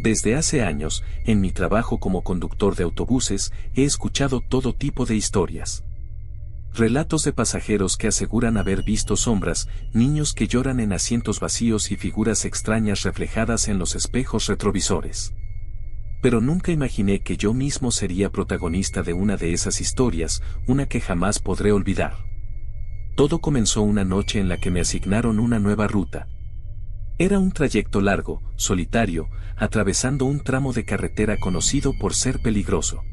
Desde hace años, en mi trabajo como conductor de autobuses, he escuchado todo tipo de historias. Relatos de pasajeros que aseguran haber visto sombras, niños que lloran en asientos vacíos y figuras extrañas reflejadas en los espejos retrovisores. Pero nunca imaginé que yo mismo sería protagonista de una de esas historias, una que jamás podré olvidar. Todo comenzó una noche en la que me asignaron una nueva ruta. Era un trayecto largo, solitario, atravesando un tramo de carretera conocido por ser peligroso.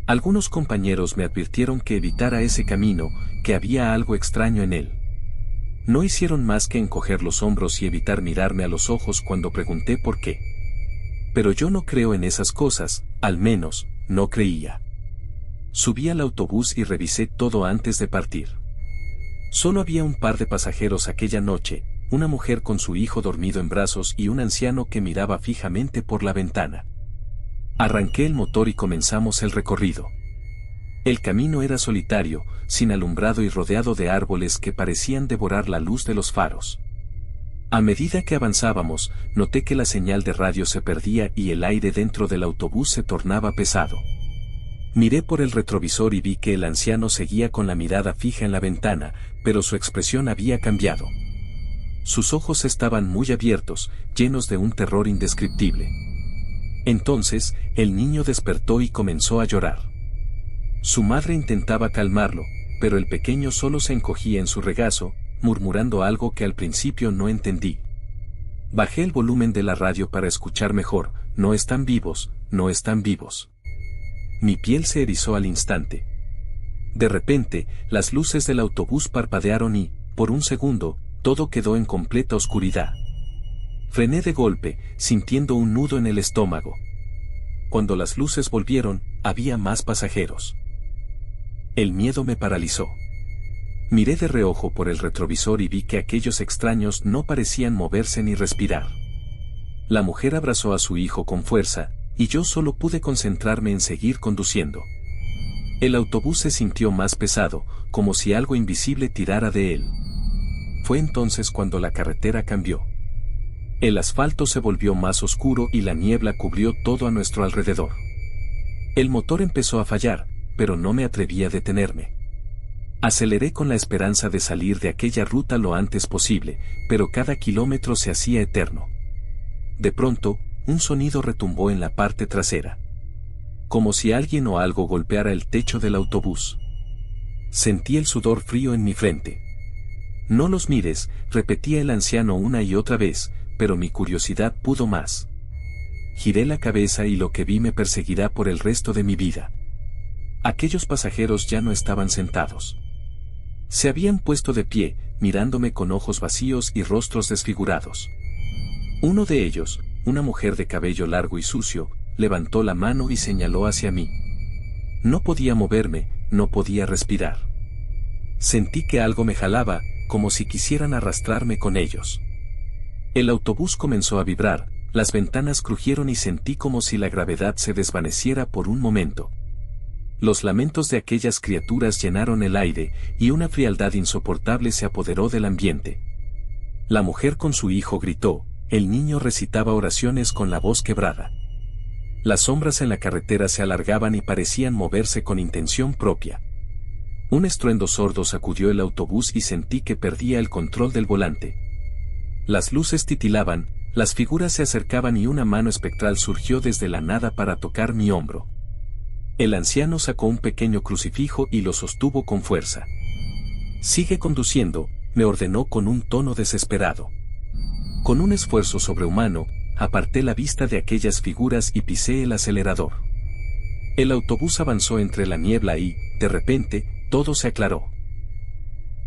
Algunos compañeros me advirtieron que evitara ese camino, que había algo extraño en él. No hicieron más que encoger los hombros y evitar mirarme a los ojos cuando pregunté por qué. Pero yo no creo en esas cosas, al menos, no creía. Subí al autobús y revisé todo antes de partir. Solo había un par de pasajeros aquella noche, una mujer con su hijo dormido en brazos y un anciano que miraba fijamente por la ventana. Arranqué el motor y comenzamos el recorrido. El camino era solitario, sin alumbrado y rodeado de árboles que parecían devorar la luz de los faros. A medida que avanzábamos, noté que la señal de radio se perdía y el aire dentro del autobús se tornaba pesado. Miré por el retrovisor y vi que el anciano seguía con la mirada fija en la ventana, pero su expresión había cambiado. Sus ojos estaban muy abiertos, llenos de un terror indescriptible. Entonces, el niño despertó y comenzó a llorar. Su madre intentaba calmarlo, pero el pequeño solo se encogía en su regazo, murmurando algo que al principio no entendí. Bajé el volumen de la radio para escuchar mejor. No están vivos, no están vivos. Mi piel se erizó al instante. De repente, las luces del autobús parpadearon y, por un segundo, todo quedó en completa oscuridad. Frené de golpe, sintiendo un nudo en el estómago. Cuando las luces volvieron, había más pasajeros. El miedo me paralizó. Miré de reojo por el retrovisor y vi que aquellos extraños no parecían moverse ni respirar. La mujer abrazó a su hijo con fuerza, y yo solo pude concentrarme en seguir conduciendo. El autobús se sintió más pesado, como si algo invisible tirara de él. Fue entonces cuando la carretera cambió. El asfalto se volvió más oscuro y la niebla cubrió todo a nuestro alrededor. El motor empezó a fallar, pero no me atreví a detenerme. Aceleré con la esperanza de salir de aquella ruta lo antes posible, pero cada kilómetro se hacía eterno. De pronto, un sonido retumbó en la parte trasera. Como si alguien o algo golpeara el techo del autobús. Sentí el sudor frío en mi frente. No los mires, repetía el anciano una y otra vez, pero mi curiosidad pudo más. Giré la cabeza y lo que vi me perseguirá por el resto de mi vida. Aquellos pasajeros ya no estaban sentados. Se habían puesto de pie, mirándome con ojos vacíos y rostros desfigurados. Uno de ellos, una mujer de cabello largo y sucio, levantó la mano y señaló hacia mí. No podía moverme, no podía respirar. Sentí que algo me jalaba, como si quisieran arrastrarme con ellos. El autobús comenzó a vibrar, las ventanas crujieron y sentí como si la gravedad se desvaneciera por un momento. Los lamentos de aquellas criaturas llenaron el aire, y una frialdad insoportable se apoderó del ambiente. La mujer con su hijo gritó, el niño recitaba oraciones con la voz quebrada. Las sombras en la carretera se alargaban y parecían moverse con intención propia. Un estruendo sordo sacudió el autobús y sentí que perdía el control del volante. Las luces titilaban, las figuras se acercaban y una mano espectral surgió desde la nada para tocar mi hombro. El anciano sacó un pequeño crucifijo y lo sostuvo con fuerza. Sigue conduciendo, me ordenó con un tono desesperado. Con un esfuerzo sobrehumano, aparté la vista de aquellas figuras y pisé el acelerador. El autobús avanzó entre la niebla y, de repente, todo se aclaró.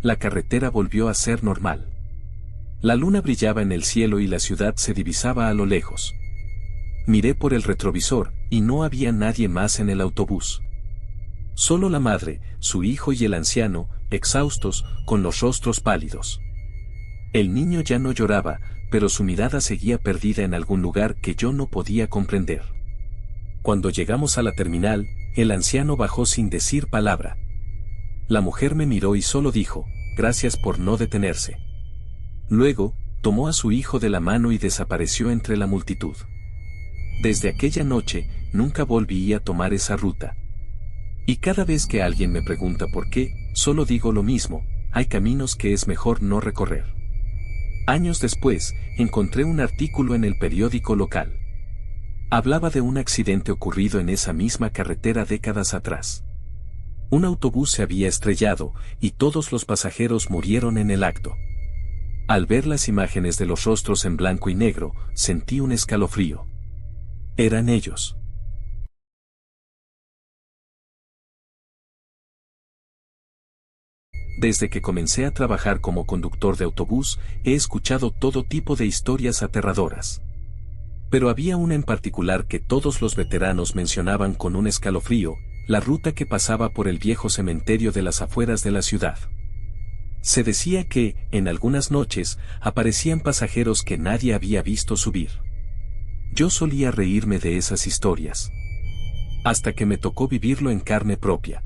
La carretera volvió a ser normal. La luna brillaba en el cielo y la ciudad se divisaba a lo lejos. Miré por el retrovisor, y no había nadie más en el autobús. Solo la madre, su hijo y el anciano, exhaustos, con los rostros pálidos. El niño ya no lloraba, pero su mirada seguía perdida en algún lugar que yo no podía comprender. Cuando llegamos a la terminal, el anciano bajó sin decir palabra. La mujer me miró y solo dijo, gracias por no detenerse. Luego, tomó a su hijo de la mano y desapareció entre la multitud. Desde aquella noche, nunca volví a tomar esa ruta. Y cada vez que alguien me pregunta por qué, solo digo lo mismo: hay caminos que es mejor no recorrer. Años después, encontré un artículo en el periódico local. Hablaba de un accidente ocurrido en esa misma carretera décadas atrás. Un autobús se había estrellado, y todos los pasajeros murieron en el acto. Al ver las imágenes de los rostros en blanco y negro, sentí un escalofrío. Eran ellos. Desde que comencé a trabajar como conductor de autobús, he escuchado todo tipo de historias aterradoras. Pero había una en particular que todos los veteranos mencionaban con un escalofrío: la ruta que pasaba por el viejo cementerio de las afueras de la ciudad. Se decía que, en algunas noches, aparecían pasajeros que nadie había visto subir. Yo solía reírme de esas historias. Hasta que me tocó vivirlo en carne propia.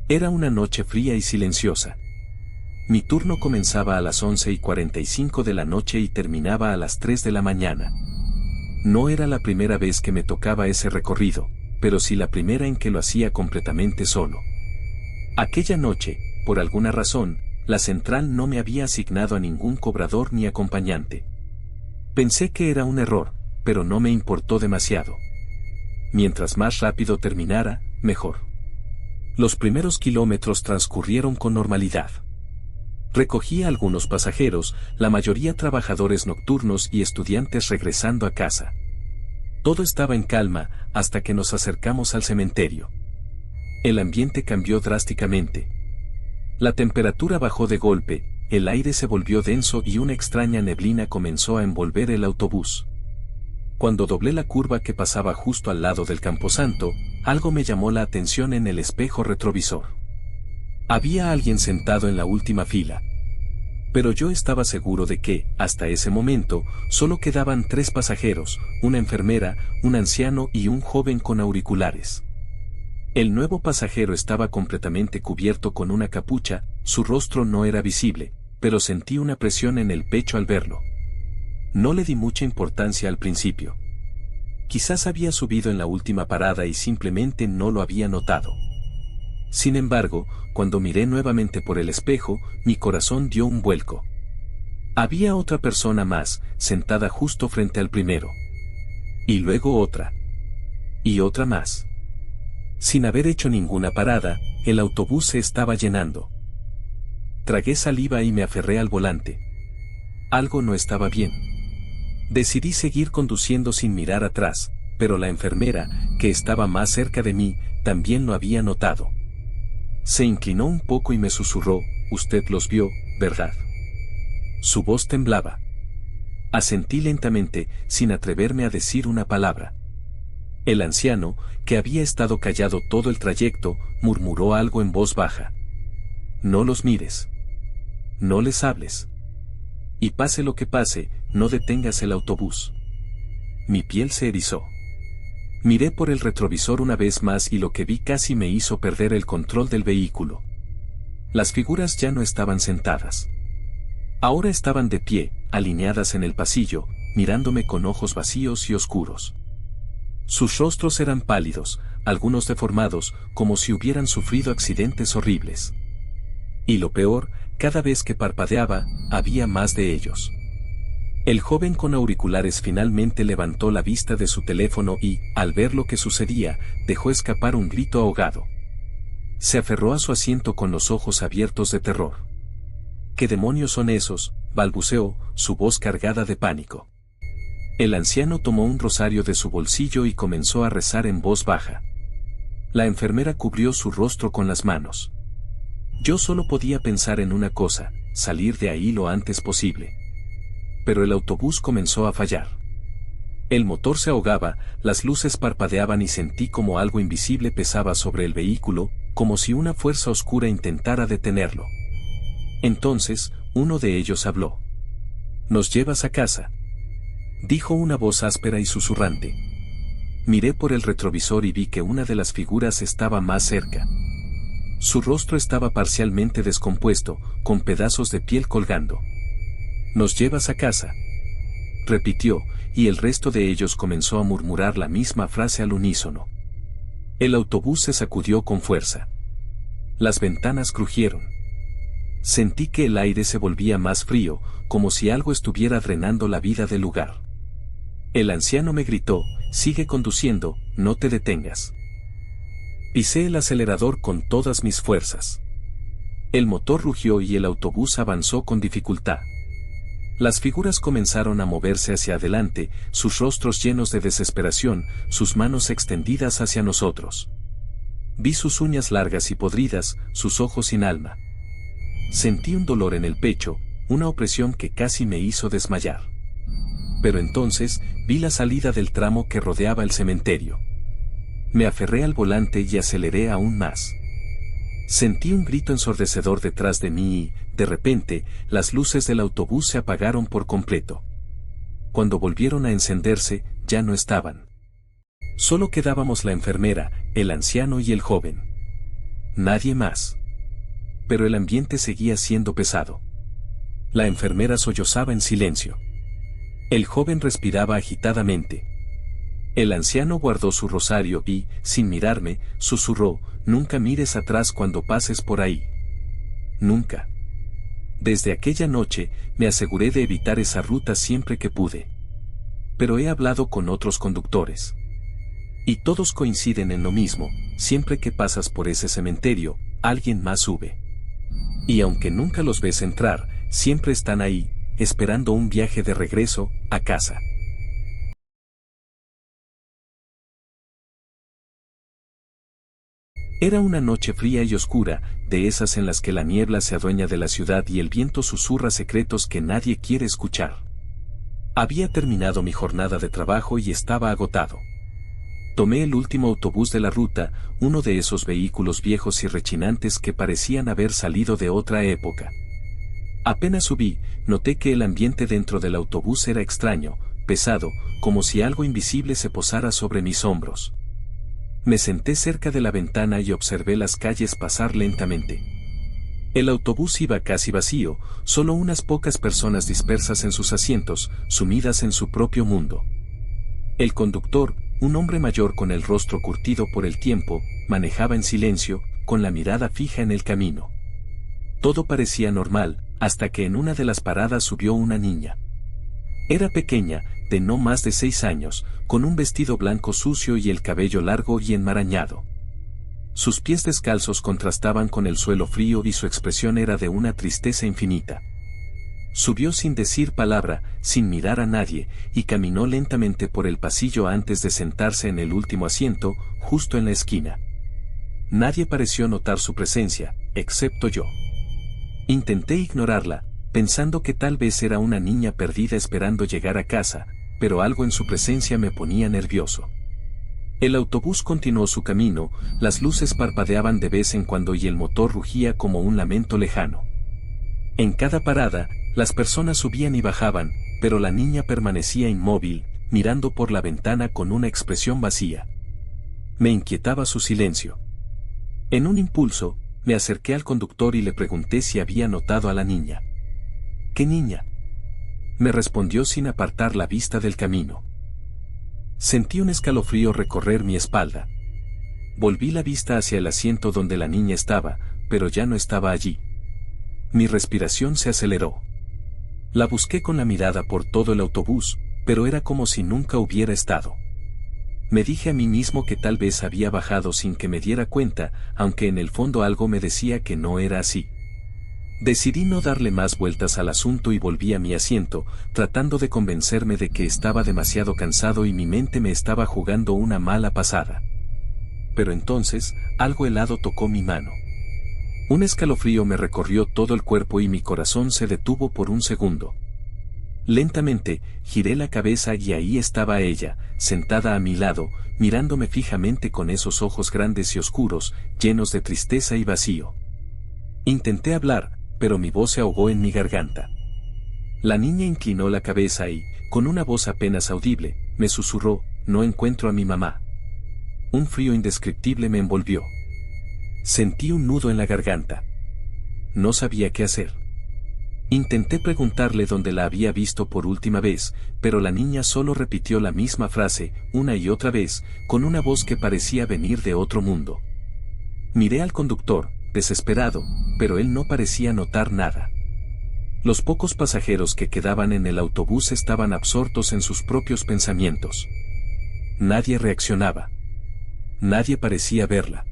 Era una noche fría y silenciosa. Mi turno comenzaba a las 11:45 de la noche y terminaba a las 3 de la mañana. No era la primera vez que me tocaba ese recorrido, pero sí la primera en que lo hacía completamente solo. Aquella noche, por alguna razón, la central no me había asignado a ningún cobrador ni acompañante. Pensé que era un error, pero no me importó demasiado. Mientras más rápido terminara, mejor. Los primeros kilómetros transcurrieron con normalidad. Recogí a algunos pasajeros, la mayoría trabajadores nocturnos y estudiantes regresando a casa. Todo estaba en calma hasta que nos acercamos al cementerio. El ambiente cambió drásticamente. La temperatura bajó de golpe, el aire se volvió denso y una extraña neblina comenzó a envolver el autobús. Cuando doblé la curva que pasaba justo al lado del camposanto, algo me llamó la atención en el espejo retrovisor. Había alguien sentado en la última fila. Pero yo estaba seguro de que, hasta ese momento, solo quedaban 3 pasajeros: una enfermera, un anciano y un joven con auriculares. El nuevo pasajero estaba completamente cubierto con una capucha, su rostro no era visible, pero sentí una presión en el pecho al verlo. No le di mucha importancia al principio. Quizás había subido en la última parada y simplemente no lo había notado. Sin embargo, cuando miré nuevamente por el espejo, mi corazón dio un vuelco. Había otra persona más, sentada justo frente al primero. Y luego otra. Y otra más. Sin haber hecho ninguna parada, el autobús se estaba llenando. Tragué saliva y me aferré al volante. Algo no estaba bien. Decidí seguir conduciendo sin mirar atrás, pero la enfermera, que estaba más cerca de mí, también lo había notado. Se inclinó un poco y me susurró: «Usted los vio, ¿verdad?». Su voz temblaba. Asentí lentamente, sin atreverme a decir una palabra. El anciano, que había estado callado todo el trayecto, murmuró algo en voz baja. «No los mires. No les hables. Y pase lo que pase, no detengas el autobús». Mi piel se erizó. Miré por el retrovisor una vez más y lo que vi casi me hizo perder el control del vehículo. Las figuras ya no estaban sentadas. Ahora estaban de pie, alineadas en el pasillo, mirándome con ojos vacíos y oscuros. Sus rostros eran pálidos, algunos deformados, como si hubieran sufrido accidentes horribles. Y lo peor, cada vez que parpadeaba, había más de ellos. El joven con auriculares finalmente levantó la vista de su teléfono y, al ver lo que sucedía, dejó escapar un grito ahogado. Se aferró a su asiento con los ojos abiertos de terror. «¿Qué demonios son esos?», balbuceó, su voz cargada de pánico. El anciano tomó un rosario de su bolsillo y comenzó a rezar en voz baja. La enfermera cubrió su rostro con las manos. Yo solo podía pensar en una cosa: salir de ahí lo antes posible. Pero el autobús comenzó a fallar. El motor se ahogaba, las luces parpadeaban y sentí como algo invisible pesaba sobre el vehículo, como si una fuerza oscura intentara detenerlo. Entonces, uno de ellos habló. «¿Nos llevas a casa?», dijo una voz áspera y susurrante. Miré por el retrovisor y vi que una de las figuras estaba más cerca. Su rostro estaba parcialmente descompuesto, con pedazos de piel colgando. «¿Nos llevas a casa?», repitió, y el resto de ellos comenzó a murmurar la misma frase al unísono. El autobús se sacudió con fuerza. Las ventanas crujieron. Sentí que el aire se volvía más frío, como si algo estuviera drenando la vida del lugar. El anciano me gritó, sigue conduciendo, no te detengas. Pisé el acelerador con todas mis fuerzas. El motor rugió y el autobús avanzó con dificultad. Las figuras comenzaron a moverse hacia adelante, sus rostros llenos de desesperación, sus manos extendidas hacia nosotros. Vi sus uñas largas y podridas, sus ojos sin alma. Sentí un dolor en el pecho, una opresión que casi me hizo desmayar. Pero entonces, vi la salida del tramo que rodeaba el cementerio. Me aferré al volante y aceleré aún más. Sentí un grito ensordecedor detrás de mí y, de repente, las luces del autobús se apagaron por completo. Cuando volvieron a encenderse, ya no estaban. Solo quedábamos la enfermera, el anciano y el joven. Nadie más. Pero el ambiente seguía siendo pesado. La enfermera sollozaba en silencio. El joven respiraba agitadamente. El anciano guardó su rosario y, sin mirarme, susurró, nunca mires atrás cuando pases por ahí. Nunca. Desde aquella noche, me aseguré de evitar esa ruta siempre que pude. Pero he hablado con otros conductores. Y todos coinciden en lo mismo, siempre que pasas por ese cementerio, alguien más sube. Y aunque nunca los ves entrar, siempre están ahí, esperando un viaje de regreso, a casa. Era una noche fría y oscura, de esas en las que la niebla se adueña de la ciudad y el viento susurra secretos que nadie quiere escuchar. Había terminado mi jornada de trabajo y estaba agotado. Tomé el último autobús de la ruta, uno de esos vehículos viejos y rechinantes que parecían haber salido de otra época. Apenas subí, noté que el ambiente dentro del autobús era extraño, pesado, como si algo invisible se posara sobre mis hombros. Me senté cerca de la ventana y observé las calles pasar lentamente. El autobús iba casi vacío, solo unas pocas personas dispersas en sus asientos, sumidas en su propio mundo. El conductor, un hombre mayor con el rostro curtido por el tiempo, manejaba en silencio, con la mirada fija en el camino. Todo parecía normal, hasta que en una de las paradas subió una niña. Era pequeña, de no más de 6 años, con un vestido blanco sucio y el cabello largo y enmarañado. Sus pies descalzos contrastaban con el suelo frío y su expresión era de una tristeza infinita. Subió sin decir palabra, sin mirar a nadie, y caminó lentamente por el pasillo antes de sentarse en el último asiento, justo en la esquina. Nadie pareció notar su presencia, excepto yo. Intenté ignorarla, pensando que tal vez era una niña perdida esperando llegar a casa, pero algo en su presencia me ponía nervioso. El autobús continuó su camino, las luces parpadeaban de vez en cuando y el motor rugía como un lamento lejano. En cada parada, las personas subían y bajaban, pero la niña permanecía inmóvil, mirando por la ventana con una expresión vacía. Me inquietaba su silencio. En un impulso, me acerqué al conductor y le pregunté si había notado a la niña. ¿Qué niña?, me respondió sin apartar la vista del camino. Sentí un escalofrío recorrer mi espalda. Volví la vista hacia el asiento donde la niña estaba, pero ya no estaba allí. Mi respiración se aceleró. La busqué con la mirada por todo el autobús, pero era como si nunca hubiera estado. Me dije a mí mismo que tal vez había bajado sin que me diera cuenta, aunque en el fondo algo me decía que no era así. Decidí no darle más vueltas al asunto y volví a mi asiento, tratando de convencerme de que estaba demasiado cansado y mi mente me estaba jugando una mala pasada. Pero entonces, algo helado tocó mi mano. Un escalofrío me recorrió todo el cuerpo y mi corazón se detuvo por un segundo. Lentamente, giré la cabeza y ahí estaba ella, sentada a mi lado, mirándome fijamente con esos ojos grandes y oscuros, llenos de tristeza y vacío. Intenté hablar, pero mi voz se ahogó en mi garganta. La niña inclinó la cabeza y, con una voz apenas audible, me susurró, «No encuentro a mi mamá». Un frío indescriptible me envolvió. Sentí un nudo en la garganta. No sabía qué hacer. Intenté preguntarle dónde la había visto por última vez, pero la niña solo repitió la misma frase, una y otra vez, con una voz que parecía venir de otro mundo. Miré al conductor, desesperado, pero él no parecía notar nada. Los pocos pasajeros que quedaban en el autobús estaban absortos en sus propios pensamientos. Nadie reaccionaba. Nadie parecía verla.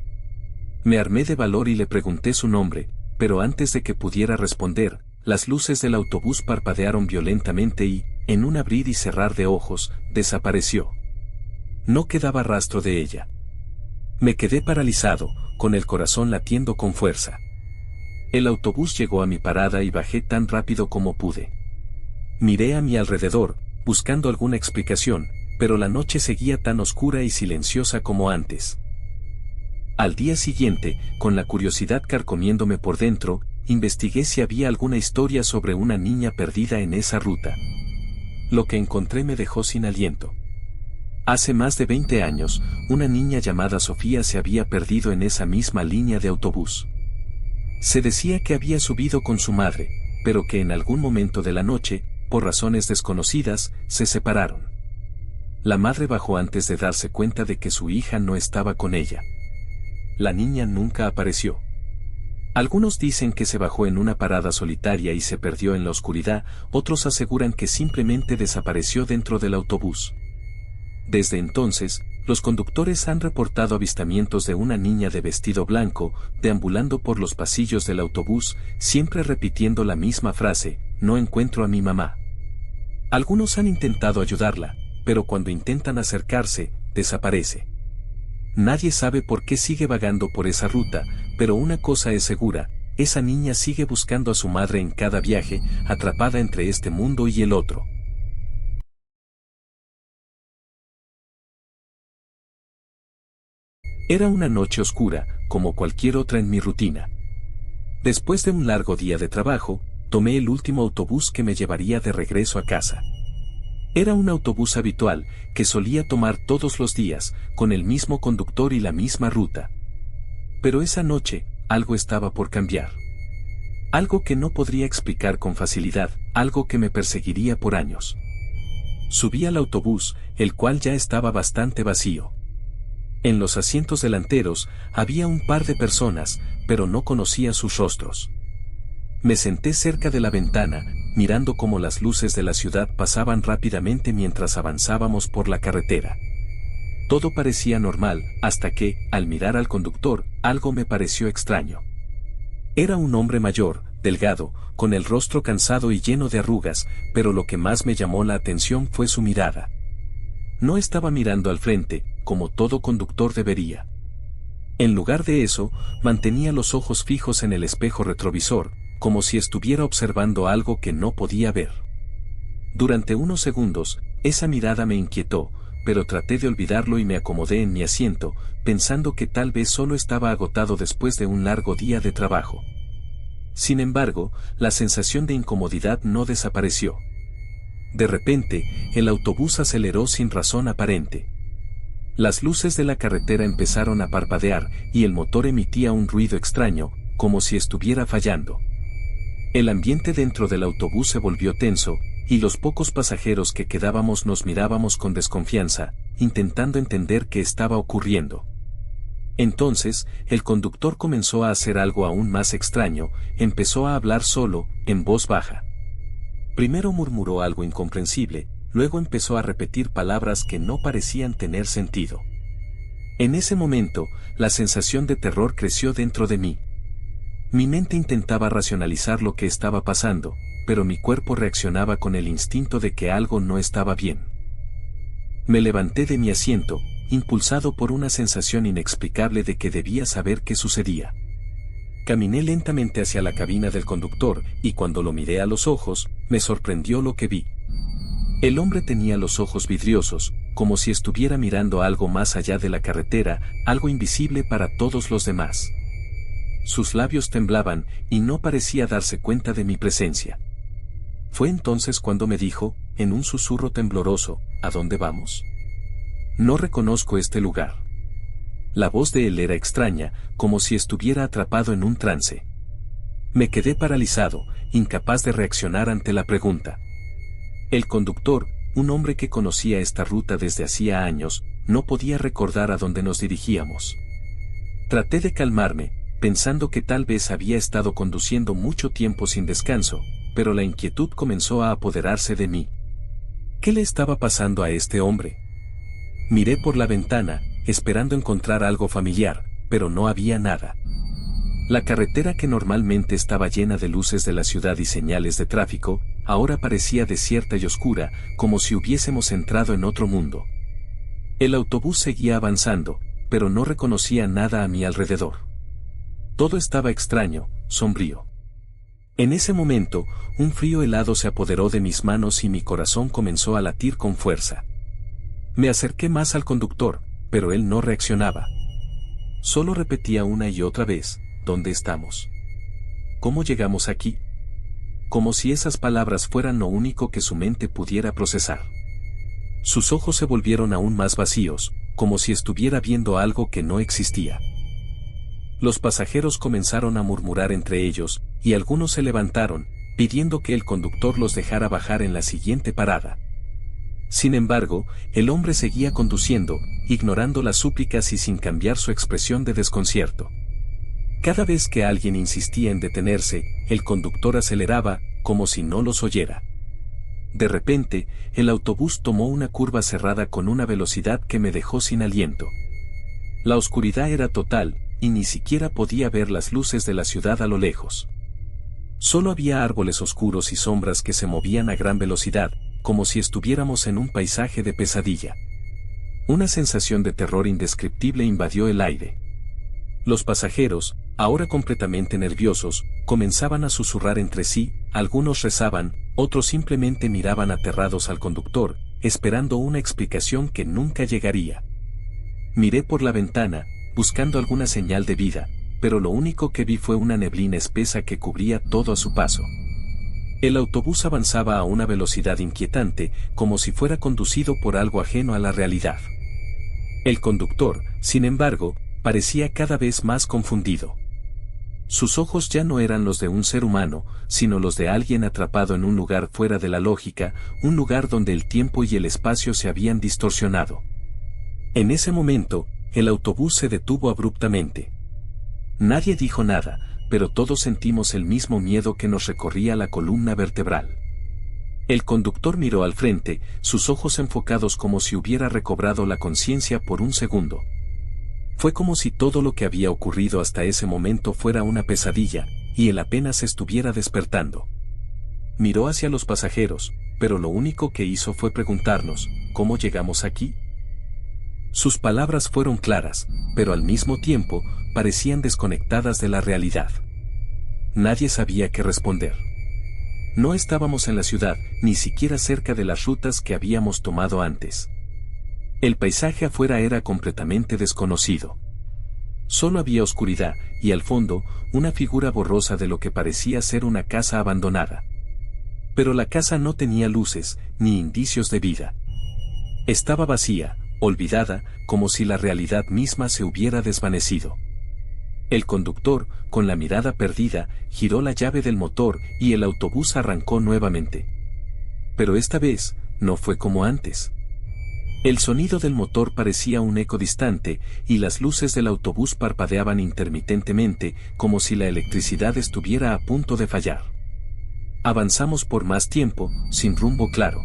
Me armé de valor y le pregunté su nombre, pero antes de que pudiera responder, las luces del autobús parpadearon violentamente y, en un abrir y cerrar de ojos, desapareció. No quedaba rastro de ella. Me quedé paralizado, con el corazón latiendo con fuerza. El autobús llegó a mi parada y bajé tan rápido como pude. Miré a mi alrededor, buscando alguna explicación, pero la noche seguía tan oscura y silenciosa como antes. Al día siguiente, con la curiosidad carcomiéndome por dentro, investigué si había alguna historia sobre una niña perdida en esa ruta. Lo que encontré me dejó sin aliento. Hace más de 20 años, una niña llamada Sofía se había perdido en esa misma línea de autobús. Se decía que había subido con su madre, pero que en algún momento de la noche, por razones desconocidas, se separaron. La madre bajó antes de darse cuenta de que su hija no estaba con ella. La niña nunca apareció. Algunos dicen que se bajó en una parada solitaria y se perdió en la oscuridad, otros aseguran que simplemente desapareció dentro del autobús. Desde entonces, los conductores han reportado avistamientos de una niña de vestido blanco, deambulando por los pasillos del autobús, siempre repitiendo la misma frase, no encuentro a mi mamá. Algunos han intentado ayudarla, pero cuando intentan acercarse, desaparece. Nadie sabe por qué sigue vagando por esa ruta, pero una cosa es segura, esa niña sigue buscando a su madre en cada viaje, atrapada entre este mundo y el otro. Era una noche oscura, como cualquier otra en mi rutina. Después de un largo día de trabajo, tomé el último autobús que me llevaría de regreso a casa. Era un autobús habitual, que solía tomar todos los días, con el mismo conductor y la misma ruta. Pero esa noche, algo estaba por cambiar. Algo que no podría explicar con facilidad, algo que me perseguiría por años. Subí al autobús, el cual ya estaba bastante vacío. En los asientos delanteros, había un par de personas, pero no conocía sus rostros. Me senté cerca de la ventana, mirando cómo las luces de la ciudad pasaban rápidamente mientras avanzábamos por la carretera. Todo parecía normal, hasta que, al mirar al conductor, algo me pareció extraño. Era un hombre mayor, delgado, con el rostro cansado y lleno de arrugas, pero lo que más me llamó la atención fue su mirada. No estaba mirando al frente, como todo conductor debería. En lugar de eso, mantenía los ojos fijos en el espejo retrovisor, como si estuviera observando algo que no podía ver. Durante unos segundos, esa mirada me inquietó, pero traté de olvidarlo y me acomodé en mi asiento, pensando que tal vez solo estaba agotado después de un largo día de trabajo. Sin embargo, la sensación de incomodidad no desapareció. De repente, el autobús aceleró sin razón aparente. Las luces de la carretera empezaron a parpadear, y el motor emitía un ruido extraño, como si estuviera fallando. El ambiente dentro del autobús se volvió tenso, y los pocos pasajeros que quedábamos nos mirábamos con desconfianza, intentando entender qué estaba ocurriendo. Entonces, el conductor comenzó a hacer algo aún más extraño, empezó a hablar solo, en voz baja. Primero murmuró algo incomprensible, luego empezó a repetir palabras que no parecían tener sentido. En ese momento, la sensación de terror creció dentro de mí. Mi mente intentaba racionalizar lo que estaba pasando, pero mi cuerpo reaccionaba con el instinto de que algo no estaba bien. Me levanté de mi asiento, impulsado por una sensación inexplicable de que debía saber qué sucedía. Caminé lentamente hacia la cabina del conductor, y cuando lo miré a los ojos, me sorprendió lo que vi. El hombre tenía los ojos vidriosos, como si estuviera mirando algo más allá de la carretera, algo invisible para todos los demás. Sus labios temblaban, y no parecía darse cuenta de mi presencia. Fue entonces cuando me dijo, en un susurro tembloroso, ¿a dónde vamos? No reconozco este lugar. La voz de él era extraña, como si estuviera atrapado en un trance. Me quedé paralizado, incapaz de reaccionar ante la pregunta. El conductor, un hombre que conocía esta ruta desde hacía años, no podía recordar a dónde nos dirigíamos. Traté de calmarme, pensando que tal vez había estado conduciendo mucho tiempo sin descanso, pero la inquietud comenzó a apoderarse de mí. ¿Qué le estaba pasando a este hombre? Miré por la ventana, esperando encontrar algo familiar, pero no había nada. La carretera, que normalmente estaba llena de luces de la ciudad y señales de tráfico, ahora parecía desierta y oscura, como si hubiésemos entrado en otro mundo. El autobús seguía avanzando, pero no reconocía nada a mi alrededor. Todo estaba extraño, sombrío. En ese momento, un frío helado se apoderó de mis manos y mi corazón comenzó a latir con fuerza. Me acerqué más al conductor, pero él no reaccionaba. Solo repetía una y otra vez: ¿dónde estamos? ¿Cómo llegamos aquí? Como si esas palabras fueran lo único que su mente pudiera procesar. Sus ojos se volvieron aún más vacíos, como si estuviera viendo algo que no existía. Los pasajeros comenzaron a murmurar entre ellos, y algunos se levantaron, pidiendo que el conductor los dejara bajar en la siguiente parada. Sin embargo, el hombre seguía conduciendo, ignorando las súplicas y sin cambiar su expresión de desconcierto. Cada vez que alguien insistía en detenerse, el conductor aceleraba, como si no los oyera. De repente, el autobús tomó una curva cerrada con una velocidad que me dejó sin aliento. La oscuridad era total, y ni siquiera podía ver las luces de la ciudad a lo lejos. Solo había árboles oscuros y sombras que se movían a gran velocidad, como si estuviéramos en un paisaje de pesadilla. Una sensación de terror indescriptible invadió el aire. Los pasajeros, ahora completamente nerviosos, comenzaban a susurrar entre sí, algunos rezaban, otros simplemente miraban aterrados al conductor, esperando una explicación que nunca llegaría. Miré por la ventana, buscando alguna señal de vida, pero lo único que vi fue una neblina espesa que cubría todo a su paso. El autobús avanzaba a una velocidad inquietante, como si fuera conducido por algo ajeno a la realidad. El conductor, sin embargo, parecía cada vez más confundido. Sus ojos ya no eran los de un ser humano, sino los de alguien atrapado en un lugar fuera de la lógica, un lugar donde el tiempo y el espacio se habían distorsionado. En ese momento, el autobús se detuvo abruptamente. Nadie dijo nada, pero todos sentimos el mismo miedo que nos recorría la columna vertebral. El conductor miró al frente, sus ojos enfocados como si hubiera recobrado la conciencia por un segundo. Fue como si todo lo que había ocurrido hasta ese momento fuera una pesadilla, y él apenas estuviera despertando. Miró hacia los pasajeros, pero lo único que hizo fue preguntarnos: ¿cómo llegamos aquí? Sus palabras fueron claras, pero al mismo tiempo, parecían desconectadas de la realidad. Nadie sabía qué responder. No estábamos en la ciudad, ni siquiera cerca de las rutas que habíamos tomado antes. El paisaje afuera era completamente desconocido. Solo había oscuridad, y al fondo, una figura borrosa de lo que parecía ser una casa abandonada. Pero la casa no tenía luces, ni indicios de vida. Estaba vacía, olvidada, como si la realidad misma se hubiera desvanecido. El conductor, con la mirada perdida, giró la llave del motor y el autobús arrancó nuevamente. Pero esta vez, no fue como antes. El sonido del motor parecía un eco distante, y las luces del autobús parpadeaban intermitentemente, como si la electricidad estuviera a punto de fallar. Avanzamos por más tiempo, sin rumbo claro.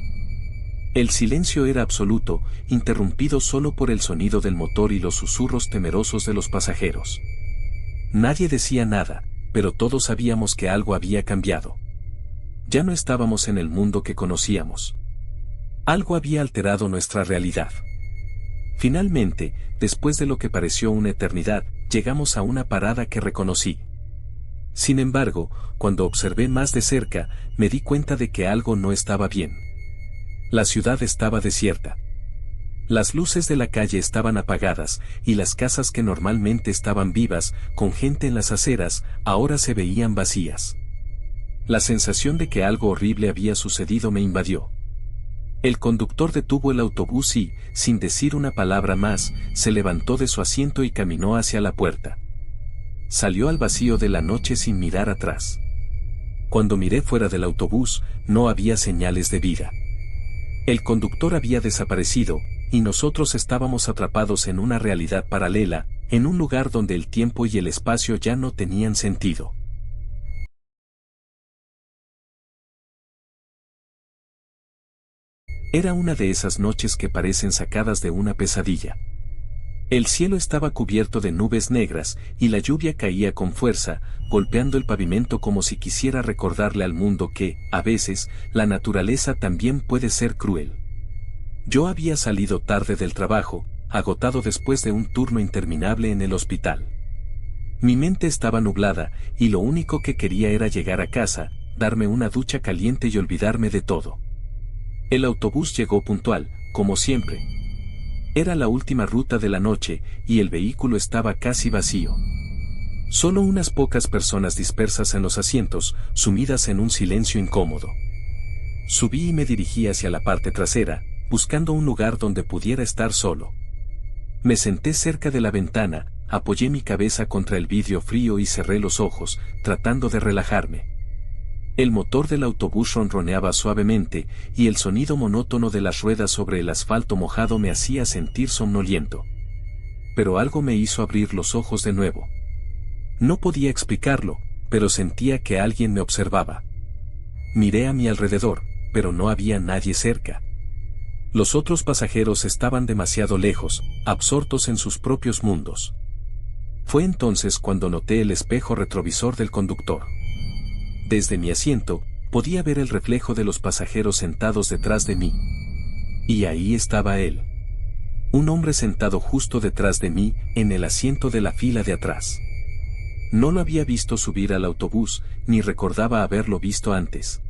El silencio era absoluto, interrumpido solo por el sonido del motor y los susurros temerosos de los pasajeros. Nadie decía nada, pero todos sabíamos que algo había cambiado. Ya no estábamos en el mundo que conocíamos. Algo había alterado nuestra realidad. Finalmente, después de lo que pareció una eternidad, llegamos a una parada que reconocí. Sin embargo, cuando observé más de cerca, me di cuenta de que algo no estaba bien. La ciudad estaba desierta. Las luces de la calle estaban apagadas, y las casas que normalmente estaban vivas, con gente en las aceras, ahora se veían vacías. La sensación de que algo horrible había sucedido me invadió. El conductor detuvo el autobús y, sin decir una palabra más, se levantó de su asiento y caminó hacia la puerta. Salió al vacío de la noche sin mirar atrás. Cuando miré fuera del autobús, no había señales de vida. El conductor había desaparecido, y nosotros estábamos atrapados en una realidad paralela, en un lugar donde el tiempo y el espacio ya no tenían sentido. Era una de esas noches que parecen sacadas de una pesadilla. El cielo estaba cubierto de nubes negras, y la lluvia caía con fuerza, golpeando el pavimento como si quisiera recordarle al mundo que, a veces, la naturaleza también puede ser cruel. Yo había salido tarde del trabajo, agotado después de un turno interminable en el hospital. Mi mente estaba nublada, y lo único que quería era llegar a casa, darme una ducha caliente y olvidarme de todo. El autobús llegó puntual, como siempre. Era la última ruta de la noche, y el vehículo estaba casi vacío. Solo unas pocas personas dispersas en los asientos, sumidas en un silencio incómodo. Subí y me dirigí hacia la parte trasera, buscando un lugar donde pudiera estar solo. Me senté cerca de la ventana, apoyé mi cabeza contra el vidrio frío y cerré los ojos, tratando de relajarme. El motor del autobús ronroneaba suavemente, y el sonido monótono de las ruedas sobre el asfalto mojado me hacía sentir somnoliento. Pero algo me hizo abrir los ojos de nuevo. No podía explicarlo, pero sentía que alguien me observaba. Miré a mi alrededor, pero no había nadie cerca. Los otros pasajeros estaban demasiado lejos, absortos en sus propios mundos. Fue entonces cuando noté el espejo retrovisor del conductor. Desde mi asiento, podía ver el reflejo de los pasajeros sentados detrás de mí. Y ahí estaba él. Un hombre sentado justo detrás de mí, en el asiento de la fila de atrás. No lo había visto subir al autobús, ni recordaba haberlo visto antes.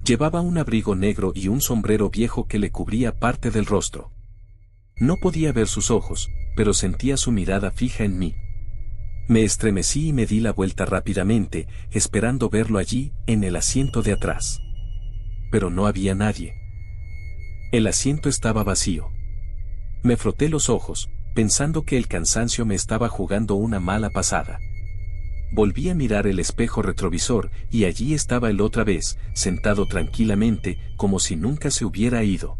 Llevaba un abrigo negro y un sombrero viejo que le cubría parte del rostro. No podía ver sus ojos, pero sentía su mirada fija en mí. Me estremecí y me di la vuelta rápidamente, esperando verlo allí, en el asiento de atrás. Pero no había nadie. El asiento estaba vacío. Me froté los ojos, pensando que el cansancio me estaba jugando una mala pasada. Volví a mirar el espejo retrovisor, y allí estaba él otra vez, sentado tranquilamente, como si nunca se hubiera ido.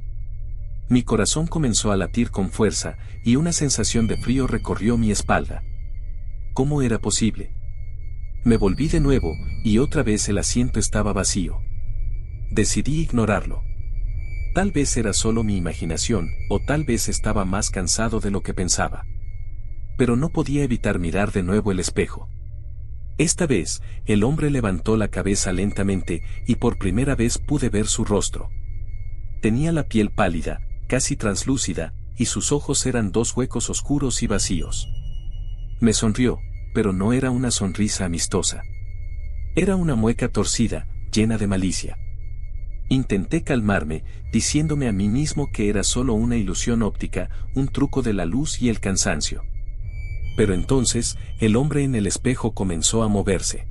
Mi corazón comenzó a latir con fuerza, y una sensación de frío recorrió mi espalda. ¿Cómo era posible? Me volví de nuevo, y otra vez el asiento estaba vacío. Decidí ignorarlo. Tal vez era solo mi imaginación, o tal vez estaba más cansado de lo que pensaba. Pero no podía evitar mirar de nuevo el espejo. Esta vez, el hombre levantó la cabeza lentamente, y por primera vez pude ver su rostro. Tenía la piel pálida, casi translúcida, y sus ojos eran dos huecos oscuros y vacíos. Me sonrió, pero no era una sonrisa amistosa. Era una mueca torcida, llena de malicia. Intenté calmarme, diciéndome a mí mismo que era solo una ilusión óptica, un truco de la luz y el cansancio. Pero entonces, el hombre en el espejo comenzó a moverse.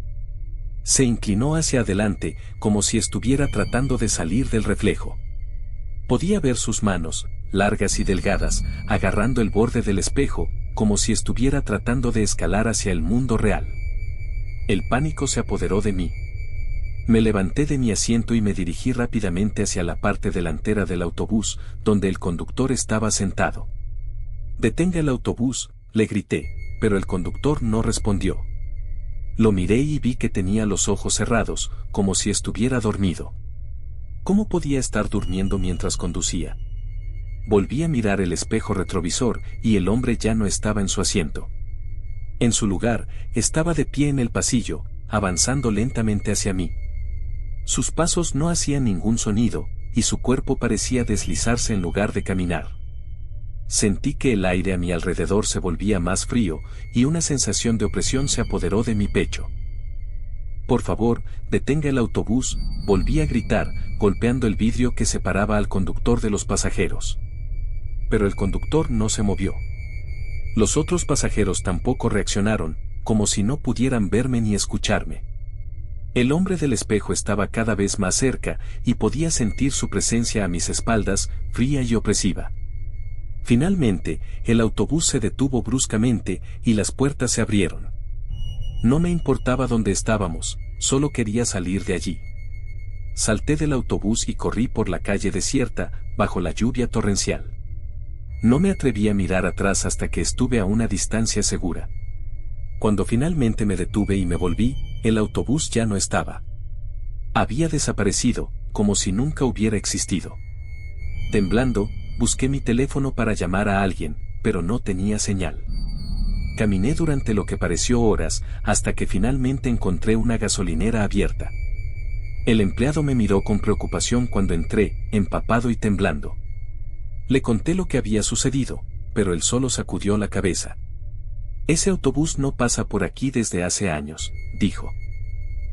Se inclinó hacia adelante, como si estuviera tratando de salir del reflejo. Podía ver sus manos, largas y delgadas, agarrando el borde del espejo, como si estuviera tratando de escalar hacia el mundo real. El pánico se apoderó de mí. Me levanté de mi asiento y me dirigí rápidamente hacia la parte delantera del autobús, donde el conductor estaba sentado. «Detenga el autobús», le grité, pero el conductor no respondió. Lo miré y vi que tenía los ojos cerrados, como si estuviera dormido. ¿Cómo podía estar durmiendo mientras conducía? Volví a mirar el espejo retrovisor, y el hombre ya no estaba en su asiento. En su lugar, estaba de pie en el pasillo, avanzando lentamente hacia mí. Sus pasos no hacían ningún sonido, y su cuerpo parecía deslizarse en lugar de caminar. Sentí que el aire a mi alrededor se volvía más frío, y una sensación de opresión se apoderó de mi pecho. «Por favor, detenga el autobús», volví a gritar, golpeando el vidrio que separaba al conductor de los pasajeros. Pero el conductor no se movió. Los otros pasajeros tampoco reaccionaron, como si no pudieran verme ni escucharme. El hombre del espejo estaba cada vez más cerca, y podía sentir su presencia a mis espaldas, fría y opresiva. Finalmente, el autobús se detuvo bruscamente, y las puertas se abrieron. No me importaba dónde estábamos, solo quería salir de allí. Salté del autobús y corrí por la calle desierta, bajo la lluvia torrencial. No me atreví a mirar atrás hasta que estuve a una distancia segura. Cuando finalmente me detuve y me volví, el autobús ya no estaba. Había desaparecido, como si nunca hubiera existido. Temblando, busqué mi teléfono para llamar a alguien, pero no tenía señal. Caminé durante lo que pareció horas, hasta que finalmente encontré una gasolinera abierta. El empleado me miró con preocupación cuando entré, empapado y temblando. Le conté lo que había sucedido, pero él solo sacudió la cabeza. Ese autobús no pasa por aquí desde hace años, dijo.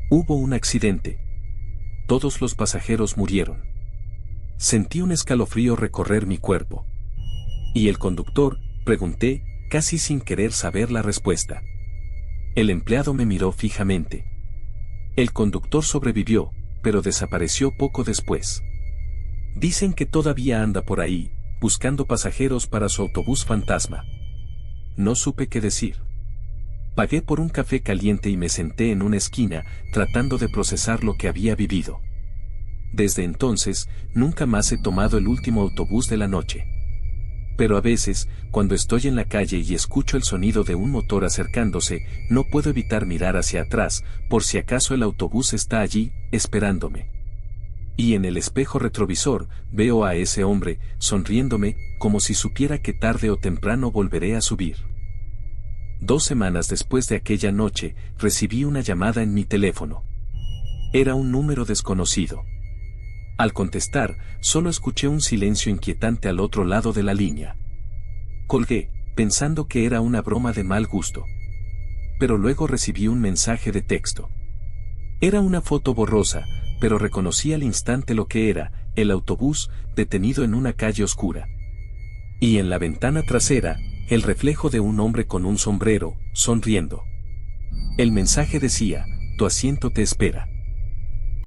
Hubo un accidente. Todos los pasajeros murieron. Sentí un escalofrío recorrer mi cuerpo. ¿Y el conductor?, pregunté, casi sin querer saber la respuesta. El empleado me miró fijamente. El conductor sobrevivió, pero desapareció poco después. Dicen que todavía anda por ahí, buscando pasajeros para su autobús fantasma. No supe qué decir. Pagué por un café caliente y me senté en una esquina, tratando de procesar lo que había vivido. Desde entonces, nunca más he tomado el último autobús de la noche. Pero a veces, cuando estoy en la calle y escucho el sonido de un motor acercándose, no puedo evitar mirar hacia atrás, por si acaso el autobús está allí, esperándome. Y en el espejo retrovisor, veo a ese hombre, sonriéndome, como si supiera que tarde o temprano volveré a subir. 2 semanas después de aquella noche, recibí una llamada en mi teléfono. Era un número desconocido. Al contestar, solo escuché un silencio inquietante al otro lado de la línea. Colgué, pensando que era una broma de mal gusto. Pero luego recibí un mensaje de texto. Era una foto borrosa, pero reconocí al instante lo que era, el autobús, detenido en una calle oscura. Y en la ventana trasera, el reflejo de un hombre con un sombrero, sonriendo. El mensaje decía: tu asiento te espera.